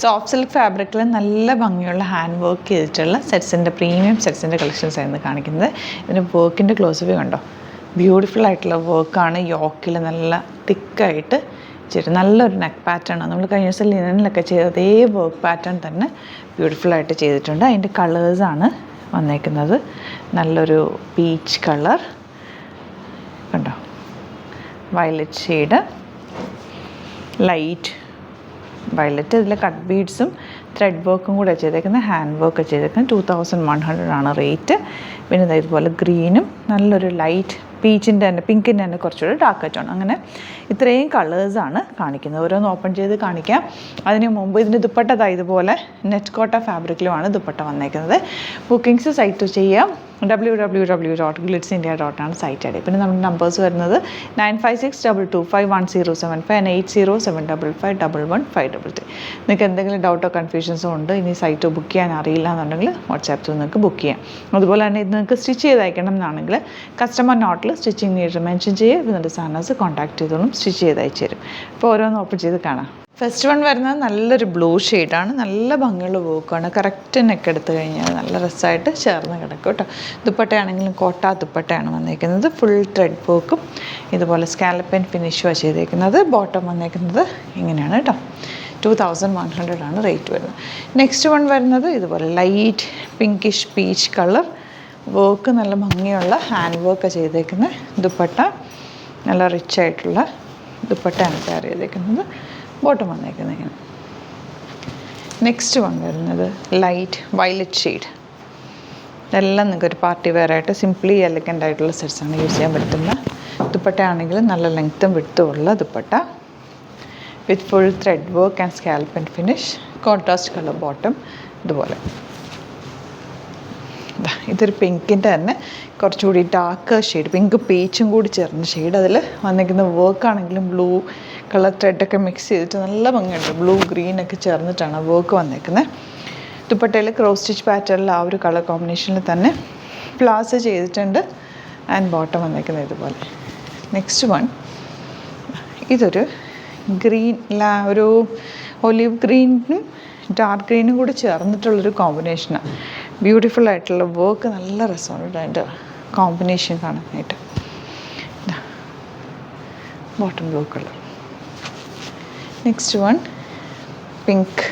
Soft silk ഫാബ്രിക്കിൽ നല്ല ഭംഗിയുള്ള ഹാൻഡ് വർക്ക് ചെയ്തിട്ടുള്ള സെറ്റ്സിൻ്റെ പ്രീമിയം സെറ്റ്സിൻ്റെ കളക്ഷൻസ് ആയിരുന്നു കാണിക്കുന്നത്. ഇതിന് വർക്കിൻ്റെ ക്ലോസ് വ്യൂ കണ്ടോ, ബ്യൂട്ടിഫുൾ ആയിട്ടുള്ള വർക്കാണ്. യോക്കിൽ നല്ല തിക്കായിട്ട് ചെയ്തിട്ട് നല്ലൊരു നെക്ക് പാറ്റേൺ ആണ്. നമ്മൾ കഴിഞ്ഞ ദിവസം ലിനനിലൊക്കെ ചെയ്ത അതേ വർക്ക് പാറ്റേൺ തന്നെ ബ്യൂട്ടിഫുള്ളായിട്ട് ചെയ്തിട്ടുണ്ട്. അതിൻ്റെ കളേഴ്സാണ് വന്നേക്കുന്നത്. നല്ലൊരു പീച്ച് കളർ കണ്ടോ, വയലറ്റ് ഷെയ്ഡ്, ലൈറ്റ് വയലറ്റ്. ഇതിൽ കട്ട് ബീഡ്സും ത്രെഡ് വർക്കും കൂടെ ചെയ്തേക്കുന്നത്, ഹാൻഡ് വർക്ക് ചെയ്തേക്കുന്നത്. 2100 ആണ് റേറ്റ്. പിന്നെ ഇതുപോലെ ഗ്രീനും നല്ലൊരു ലൈറ്റ് പീച്ചിൻ്റെ തന്നെ, പിങ്കിൻ്റെ തന്നെ കുറച്ചുകൂടി ഡാർക്ക് ടോൺ. അങ്ങനെ ഇത്രയും കളേഴ്സാണ് കാണിക്കുന്നത്. ഓരോന്ന് ഓപ്പൺ ചെയ്ത് കാണിക്കാം. അതിന് മുമ്പ് ഇതിൻ്റെ ദുപ്പട്ട ഇതുപോലെ നെറ്റ് കോട്ട ഫാബ്രിക്കിലുമാണ് ദുപ്പട്ട വന്നേക്കുന്നത്. ബുക്കിംഗ്സ് സൈറ്റ് ചെയ്യാം. www.glitzindia.com site I D. പിന്നെ നമ്മുടെ നമ്പേഴ്സ് വരുന്നത് 9562251075 and 8075551153. നിങ്ങൾക്ക് എന്തെങ്കിലും ഡൗട്ടോ കൺഫ്യൂഷൻസോ ഉണ്ട്, ഇനി സൈറ്റ് ബുക്ക് ചെയ്യാൻ അറിയില്ല എന്നുണ്ടെങ്കിൽ വാട്സാപ്പിൽ നിങ്ങൾക്ക് ബുക്ക് ചെയ്യാം. അതുപോലെ തന്നെ ഇത് നിങ്ങൾക്ക് സ്റ്റിച്ച് ചെയ്ത് അയക്കണം എന്നാണെങ്കിൽ കസ്റ്റമർ നോട്ടിൽ സ്റ്റിച്ചിങ് നീഡ് മെൻഷൻ ചെയ്യുക. എന്നിട്ട് സാധനസ് കോൺടാക്ട് ചെയ്തോളും, സ്റ്റിച്ച് ചെയ്ത് അയച്ചു തരും. അപ്പോൾ ഓരോന്ന് ഓപ്പൺ ചെയ്ത് കാണാം. ഫസ്റ്റ് വൺ വരുന്നത് നല്ലൊരു ബ്ലൂ ഷെയ്ഡാണ്. നല്ല ഭംഗിയുള്ള വർക്കാണ്. കറക്റ്റ് നെക്ക് എടുത്തു കഴിഞ്ഞാൽ നല്ല രസമായിട്ട് ചേർന്ന് കിടക്കും കേട്ടോ. ദുപ്പട്ടയാണെങ്കിലും കോട്ട ദുപ്പട്ടയാണ് വന്നിരിക്കുന്നത്. ഫുൾ ത്രെഡ് വർക്കും ഇതുപോലെ സ്കാലപ്പ് ആൻഡ് ഫിനിഷുമാണ് ചെയ്തേക്കുന്നത്. ബോട്ടം വന്നേക്കുന്നത് ഇങ്ങനെയാണ് കേട്ടോ. 2100 ആണ് റേറ്റ് വരുന്നത്. നെക്സ്റ്റ് വൺ വരുന്നത് ഇതുപോലെ light pinkish peach colour work, നല്ല ഭംഗിയുള്ള ഹാൻഡ് വർക്ക് ചെയ്തേക്കുന്ന ദുപ്പട്ട. നല്ല റിച്ച് ആയിട്ടുള്ള ദുപ്പട്ടയാണ് തയ്യാർ ചെയ്തേക്കുന്നത്. ബോട്ടം വന്നേക്കുന്നത് ഇങ്ങനെ. നെക്സ്റ്റ് വൺ വരുന്നത് ലൈറ്റ് വയലറ്റ് ഷെയ്ഡ്. ഇതെല്ലാം നിങ്ങൾക്ക് ഒരു പാർട്ടി വെയർ ആയിട്ട് സിംപ്ലി എലഗൻ്റ് ആയിട്ടുള്ള സെറ്റ്സാണ് യൂസ് ചെയ്യാൻ പറ്റുന്ന. ദുപ്പട്ട ആണെങ്കിൽ നല്ല ലെങ്ത്തും വിഡ്ത്തും ഉള്ള dupatta with full thread work and scalp and finish. Contrast colour bottom ഇതുപോലെ. ഇതൊരു പിങ്കിൻ്റെ തന്നെ കുറച്ചുകൂടി ഡാർക്ക് ഷെയ്ഡ്, പിങ്ക് പീച്ചും കൂടി ചേർന്ന ഷെയ്ഡ്. അതിൽ വന്നിരിക്കുന്ന വർക്കാണെങ്കിലും ബ്ലൂ കളർ ത്രെഡൊക്കെ മിക്സ് ചെയ്തിട്ട് നല്ല ഭംഗിയുണ്ട്. ബ്ലൂ ഗ്രീനൊക്കെ ചേർന്നിട്ടാണ് വർക്ക് വന്നിരിക്കുന്നത്. ദുപ്പട്ടയിൽ ക്രോസ് സ്റ്റിച്ച് പാറ്റേണിൽ ആ ഒരു കളർ കോമ്പിനേഷനിൽ തന്നെ പ്ലാസ് ചെയ്തിട്ടുണ്ട്. ആൻഡ് ബോട്ടം വന്നിരിക്കുന്നത് ഇതുപോലെ. നെക്സ്റ്റ് വൺ ഇതൊരു ഗ്രീൻ, ഒരു ഒലിവ് ഗ്രീനും ഡാർക്ക് ഗ്രീനും കൂടി ചേർന്നിട്ടുള്ളൊരു കോമ്പിനേഷനാണ്. ബ്യൂട്ടിഫുൾ ആയിട്ടുള്ള വർക്ക്, നല്ല രസമാണ് അതിൻ്റെ കോമ്പിനേഷൻ കാണാനായിട്ട്. Bottom blue colour. Next one pink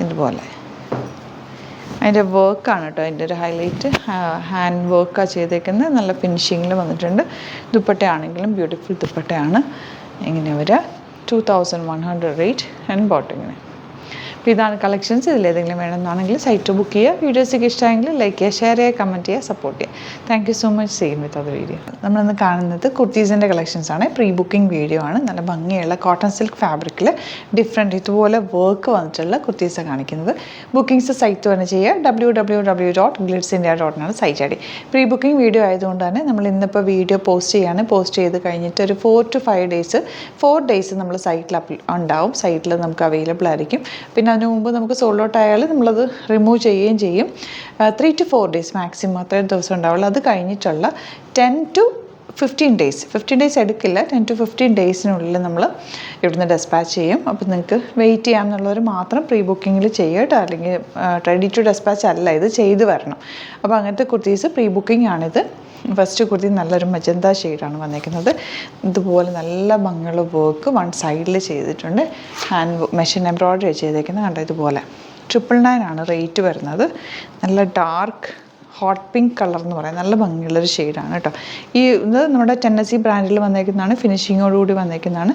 ഇതുപോലെ. അതിൻ്റെ വർക്കാണ് കേട്ടോ അതിൻ്റെ ഒരു ഹൈലൈറ്റ്. ഹാൻഡ് വർക്കാണ് ചെയ്തേക്കുന്നത്. നല്ല ഫിനിഷിങ്ങിൽ വന്നിട്ടുണ്ട്. ദുപ്പട്ടയാണെങ്കിലും ബ്യൂട്ടിഫുൾ ദുപ്പട്ടയാണ്. ഇങ്ങനെ വരിക. 2100 റേറ്റ് ആൻഡ് ബോട്ടം ഇങ്ങനെ. അപ്പോൾ ഇതാണ് കളക്ഷൻസ്. ഇതിലേതെങ്കിലും വേണമെന്നാണെങ്കിൽ സൈറ്റ് ബുക്ക് ചെയ്യുക. വീഡിയോസൊക്കെ ഇഷ്ടമായെങ്കിൽ ലൈക്ക് ചെയ്യുക, ഷെയർ ചെയ്യുക, കമൻറ്റ് ചെയ്യുക, സപ്പോർട്ട് ചെയ്യുക. Thank you so much. Same with അത് വീഡിയോ. നമ്മളിന്ന് കാണുന്നത് കുർത്തീസിൻ്റെ കളക്ഷൻസാണ്. പ്രീ ബുക്കിംഗ് വീഡിയോ ആണ്. നല്ല ഭംഗിയുള്ള കോട്ടൺ സിൽക്ക് ഫാബ്രിക്കിൽ ഡിഫറെൻറ്റ് ഇതുപോലെ വർക്ക് വന്നിട്ടുള്ള കുർത്തീസാണ് കാണിക്കുന്നത്. ബുക്കിംഗ്സ് സൈറ്റ് തന്നെ ചെയ്യുക. www.glitzindia.com site I D. Pre booking video ആയതുകൊണ്ട് തന്നെ നമ്മൾ ഇന്നിപ്പോൾ വീഡിയോ പോസ്റ്റ് ചെയ്യാണ്. പോസ്റ്റ് ചെയ്ത് കഴിഞ്ഞിട്ട് ഒരു 4 to 5 ഡേയ്സ് 4 ഡേയ്സ് നമ്മൾ സൈറ്റിൽ ഉണ്ടാവും. സൈറ്റിൽ നമുക്ക് അവൈലബിൾ ആയിരിക്കും. പിന്നെ അതിന് മുമ്പ് നമുക്ക് സോൾഡ് ഔട്ട് ആയാൽ നമ്മളത് റിമൂവ് ചെയ്യുകയും ചെയ്യും. 3 to 4 ഡേയ്സ് മാക്സിമം അത്രയും ദിവസം ഉണ്ടാവുള്ളൂ. അത് കഴിഞ്ഞിട്ടുള്ള 10 to 15 ഡേയ്സ് 15 ഡേയ്സ് എടുക്കില്ല, 10 to 15 ഡേയ്സിനുള്ളിൽ നമ്മൾ ഇവിടുന്ന് ഡെസ്പാച്ച് ചെയ്യും. അപ്പോൾ നിങ്ങൾക്ക് വെയിറ്റ് ചെയ്യാമെന്നുള്ളവർ മാത്രം പ്രീ ബുക്കിങ്ങിൽ ചെയ്യട്ടോ. അല്ലെങ്കിൽ റെഡി ടു ഡെസ്പാച്ച് അല്ല, ഇത് ചെയ്ത് വരണം. അപ്പോൾ അങ്ങനത്തെ കുർത്തീസ് പ്രീ ബുക്കിംഗ് ആണിത്. ഫസ്റ്റ് കുർത്തി നല്ലൊരു മജന്ത ഷെയ്ഡാണ് വന്നിരിക്കുന്നത്. ഇതുപോലെ നല്ല ഭംഗിയുള്ള വർക്ക് വൺ സൈഡിൽ ചെയ്തിട്ടുണ്ട്. ഹാൻഡ് മെഷീൻ എംബ്രോയ്ഡറി ചെയ്തേക്കുന്നത് കണ്ടോ. ഇതുപോലെ 999 ആണ് റേറ്റ് വരുന്നത്. നല്ല ഡാർക്ക് ഹോട്ട് പിങ്ക് കളർ എന്ന് പറയാം. നല്ല ഭംഗിയുള്ളൊരു ഷെയ്ഡാണ് കേട്ടോ. ഇത് നമ്മുടെ ടെന്നസി ബ്രാൻഡിൽ വന്നേക്കുന്നതാണ്. ഫിനിഷിങ്ങോടുകൂടി വന്നേക്കുന്നതാണ്.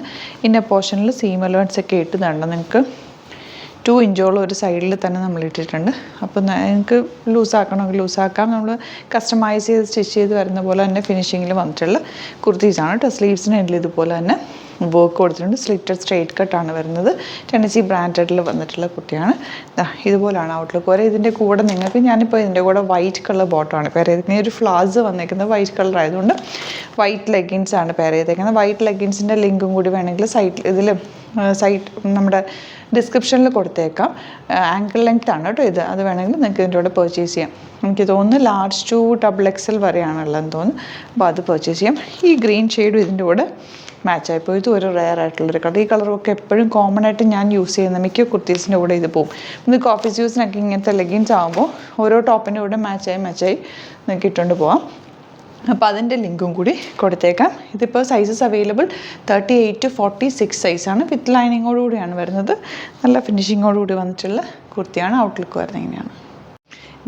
ഇന്ന പോർഷനിൽ സീം അലവൻസ് ഒക്കെ ഇട്ടതുണ്ട്. നിങ്ങൾക്ക് 2 ഇഞ്ചോളം ഒരു സൈഡിൽ തന്നെ നമ്മൾ ഇട്ടിട്ടുണ്ട്. അപ്പോൾ നിങ്ങൾക്ക് ലൂസാക്കണമെങ്കിൽ ലൂസാക്കാം. നമ്മൾ കസ്റ്റമൈസ് ചെയ്ത് സ്റ്റിച്ച് ചെയ്ത് വരുന്ന പോലെ തന്നെ ഫിനിഷിങ്ങിൽ വന്നിട്ടുള്ള കുർത്തീസാണ് കേട്ടോ. സ്ലീവ്സിന് എൻഡിൽ ഇതുപോലെ തന്നെ വർക്ക് കൊടുത്തിട്ടുണ്ട്. സ്ലിറ്റഡ് സ്ട്രെയിറ്റ് കട്ടാണ് വരുന്നത്. ടെന്നസി ബ്രാൻഡഡിൽ വന്നിട്ടുള്ള കുർത്തിയാണ്. ഇതുപോലെയാണ് ഔട്ട്ലുക്ക് വരെ. ഇതിൻ്റെ കൂടെ നിങ്ങൾക്ക് ഞാനിപ്പോൾ ഇതിൻ്റെ കൂടെ വൈറ്റ് കളർ ബോട്ടമാണ് പെയർ ചെയ്തിരിക്കുന്നത്. ഒരു ഫ്ലാസ് വന്നിരിക്കുന്നത് വൈറ്റ് കളർ ആയതുകൊണ്ട് വൈറ്റ് ലെഗിൻസാണ് പെയർ ചെയ്തേക്കുന്നത്. വൈറ്റ് ലെഗിൻസിൻ്റെ ലിങ്കും കൂടി വേണമെങ്കിൽ സൈറ്റ് നമ്മുടെ ഡിസ്ക്രിപ്ഷനിൽ കൊടുത്തേക്കാം. ആങ്കിൾ ലെങ്ത് ആണ് കേട്ടോ ഇത്. അത് വേണമെങ്കിൽ നിങ്ങൾക്ക് ഇതിൻ്റെ കൂടെ പർച്ചേസ് ചെയ്യാം. എനിക്ക് തോന്നുന്നു large to XXL വരെയാണുള്ളതെന്ന് തോന്നുന്നു. അപ്പോൾ അത് പർച്ചേസ് ചെയ്യാം. ഈ ഗ്രീൻ ഷെയ്ഡും ഇതിൻ്റെ കൂടെ മാച്ചായിപ്പോൾ ഇതും ഒരു റെയർ ആയിട്ടുള്ളൊരു കളർ. ഈ കളറൊക്കെ എപ്പോഴും കോമൺ ആയിട്ട് ഞാൻ യൂസ് ചെയ്യുന്ന മിക്ക കുർത്തീസിൻ്റെ കൂടെ ഇത് പോകും. ഇന്ന് ഓഫീസ് യൂസിനൊക്കെ ഇങ്ങനത്തെ ലെഗിൻസ് ആകുമ്പോൾ ഓരോ ടോപ്പിൻ്റെ കൂടെ മാച്ചായി നിങ്ങൾക്ക് ഇട്ടുകൊണ്ട് പോകാം. അപ്പോൾ അതിൻ്റെ ലിങ്കും കൂടി കൊടുത്തേക്കാം. ഇതിപ്പോൾ സൈസസ് അവൈലബിൾ 38 to 46 സൈസാണ്. വിത്ത് ലൈനിങ്ങോടുകൂടിയാണ് വരുന്നത്. നല്ല ഫിനിഷിങ്ങോടുകൂടി വന്നിട്ടുള്ള കുർത്തിയാണ്. ഔട്ട്ലുക്ക് വരുന്നത് ഇങ്ങനെയാണ്.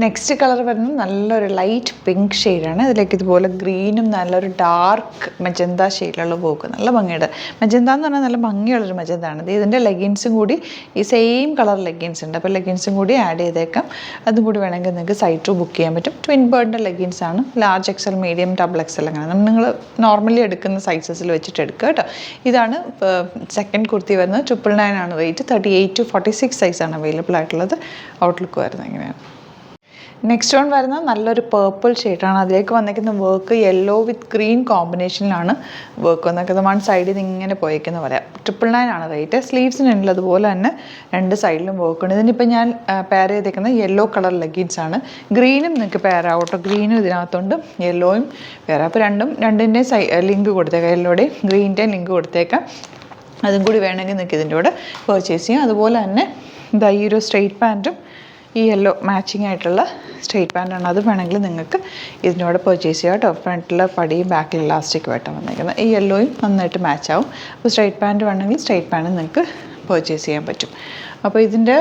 നെക്സ്റ്റ് കളർ വരുന്നത് നല്ലൊരു ലൈറ്റ് പിങ്ക് ഷെയ്ഡാണ്. ഇതിലേക്ക് ഇതുപോലെ ഗ്രീനും നല്ലൊരു ഡാർക്ക് മജന്ത ഷെയ്ഡിലുള്ള പോക്ക് നല്ല ഭംഗിയുടെ മജന്ത എന്ന് പറഞ്ഞാൽ നല്ല ഭംഗിയുള്ളൊരു മജന്താണ്. ഇതിൻ്റെ ലെഗിൻസും കൂടി ഈ സെയിം കളർ ലെഗിൻസ് ഉണ്ട്. അപ്പോൾ ലെഗിൻസും കൂടി ആഡ് ചെയ്തേക്കാം. അതും കൂടി വേണമെങ്കിൽ നിങ്ങൾക്ക് സൈറ്റ് ബുക്ക് ചെയ്യാൻ പറ്റും. ട്വിൻ ബേർഡിൻ്റെ ലെഗിൻസ് ആണ്. Large XL, medium, double XL അങ്ങനെ നിങ്ങൾ നോർമലി എടുക്കുന്ന സൈസസിൽ വെച്ചിട്ട് എടുക്കുക കേട്ടോ. ഇതാണ് സെക്കൻഡ് കുർത്തി വരുന്നത്. 999 ആണ് റേറ്റ്. 38 to 46 സൈസാണ് അവൈലബിൾ ആയിട്ടുള്ളത്. ഔട്ട്ലുക്ക് വരുന്നത് ഇങ്ങനെയാണ്. നെക്സ്റ്റ് വൺ വരുന്നത് നല്ലൊരു പേർപ്പിൾ ഷെയ്ഡാണ്. അതിലേക്ക് വന്നിരിക്കുന്ന വർക്ക് യെല്ലോ വിത്ത് ഗ്രീൻ കോമ്പിനേഷനിലാണ് വർക്ക് വന്നിരിക്കുന്നത്. വൺ സൈഡിൽ നിന്ന് ഇങ്ങനെ പോയേക്കെന്ന് പറയാം. 999 ആണ് റേറ്റ്. സ്ലീവ്സിനുള്ളത് അതുപോലെ തന്നെ രണ്ട് സൈഡിലും വർക്ക് ഉണ്ട്. ഇതിനിപ്പോൾ ഞാൻ പെയർ ചെയ്തേക്കുന്നത് യെല്ലോ കളർ ലെഗിൻസ് ആണ്. ഗ്രീനും നിങ്ങൾക്ക് പെയർ ആവട്ടോ. ഗ്രീനും ഇതിനകത്തുണ്ട്, യെല്ലോയും പെയർ. അപ്പോൾ രണ്ടിൻ്റെയും ലിങ്ക് കൊടുത്തേക്കാം. യെല്ലോയുടെയും ഗ്രീനിൻ്റെയും ലിങ്ക് കൊടുത്തേക്കാം. അതും കൂടി വേണമെങ്കിൽ നിങ്ങൾക്ക് ഇതിൻ്റെ കൂടെ പർച്ചേസ് ചെയ്യാം. അതുപോലെ തന്നെ ഇതാ ഈ ഒരു സ്ട്രെയിറ്റ് പാൻറ്റും ഈ യെല്ലോ മാച്ചിങ് ആയിട്ടുള്ള സ്ട്രെയിറ്റ് പാൻറ്റാണ്. അത് വേണമെങ്കിൽ നിങ്ങൾക്ക് ഇതിൻ്റെ കൂടെ പർച്ചേസ് ചെയ്യാം കേട്ടോ. ഫ്രണ്ടിലെ പടിയും ബാക്കിൽ ഇലാസ്റ്റിക് ആയിട്ടാണ് വന്നിരിക്കുന്നത്. ഈ യെല്ലോയും നന്നായിട്ട് മാച്ച് ആവും. അപ്പോൾ സ്ട്രെയിറ്റ് പാൻറ്റ് വേണമെങ്കിൽ സ്ട്രെയിറ്റ് പാൻറ്റ് നിങ്ങൾക്ക് പർച്ചേസ് ചെയ്യാൻ പറ്റും. അപ്പോൾ ഇതിൻ്റെ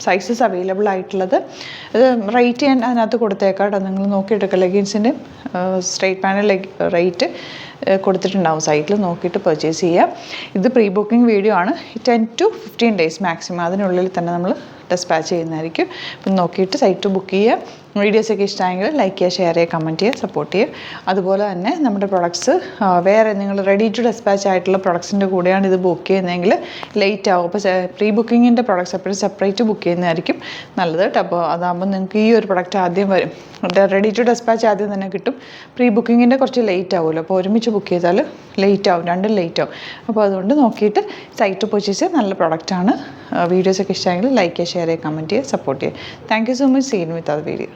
സൈസസ് അവൈലബിൾ ആയിട്ടുള്ളത് ഇത് റേറ്റ് ഞാൻ അതിനകത്ത് കൊടുത്തേക്കാം കേട്ടോ. നിങ്ങൾ നോക്കിയിട്ടൊക്കെ ലെഗിൻസിൻ്റെ സ്ട്രെയിറ്റ് പാൻറ്റ് റേറ്റ് കൊടുത്തിട്ടുണ്ടാവും. സൈറ്റിൽ നോക്കിയിട്ട് പർച്ചേസ് ചെയ്യാം. ഇത് പ്രീ ബുക്കിംഗ് വീഡിയോ ആണ്. 10 to 15 ഡേയ്സ് മാക്സിമം അതിനുള്ളിൽ തന്നെ നമ്മൾ ഡിസ്പാച്ച് ചെയ്യുന്നതായിരിക്കും. അപ്പം നോക്കിയിട്ട് സൈറ്റ് ബുക്ക് ചെയ്യുക. വീഡിയോസൊക്കെ ഇഷ്ടമായെങ്കിൽ ലൈക്ക് ചെയ്യുക, ഷെയർ ചെയ്യുക, കമൻറ്റ് ചെയ്യുക, സപ്പോർട്ട് ചെയ്യുക. അതുപോലെ തന്നെ നമ്മുടെ പ്രൊഡക്ട്സ് വേറെ നിങ്ങൾ റെഡി ടു ഡിസ്പാച്ച് ആയിട്ടുള്ള പ്രൊഡക്ട്സിൻ്റെ കൂടെയാണ് ഇത് ബുക്ക് ചെയ്യുന്നതെങ്കിൽ ലേറ്റ് ആവും. അപ്പോൾ പ്രീ ബുക്കിങ്ങിൻ്റെ പ്രൊഡക്ട്സ് എപ്പോഴും സെപ്പറേറ്റ് ബുക്ക് ചെയ്യുന്നതായിരിക്കും നല്ലത് കേട്ടോ. അപ്പോൾ അതാകുമ്പോൾ നിങ്ങൾക്ക് ഈ ഒരു പ്രൊഡക്റ്റ് ആദ്യം വരും. റെഡി ടു ഡിസ്പാച്ച് ആദ്യം തന്നെ കിട്ടും. പ്രീ ബുക്കിങ്ങിൻ്റെ കുറച്ച് ലേറ്റ് ആവുമല്ലോ. അപ്പോൾ ഒരുമിച്ച് ബുക്ക് ചെയ്താൽ ലേറ്റ് ആവും, രണ്ടും ലേറ്റ് ആവും. അപ്പോൾ അതുകൊണ്ട് നോക്കിയിട്ട് സൈറ്റ് പർച്ചേസ് ചെയ്യുക. നല്ല പ്രൊഡക്റ്റാണ്. വീഡിയോസൊക്കെ ഇഷ്ടമായെങ്കിൽ ലൈക്ക് ചെയ്യുക, ഷെയർ ചെയ്യുക, കമൻറ്റ് ചെയ്യുക, സപ്പോർട്ട് ചെയ്യുക. Thank you so much. Seen with അത് വീഡിയോ.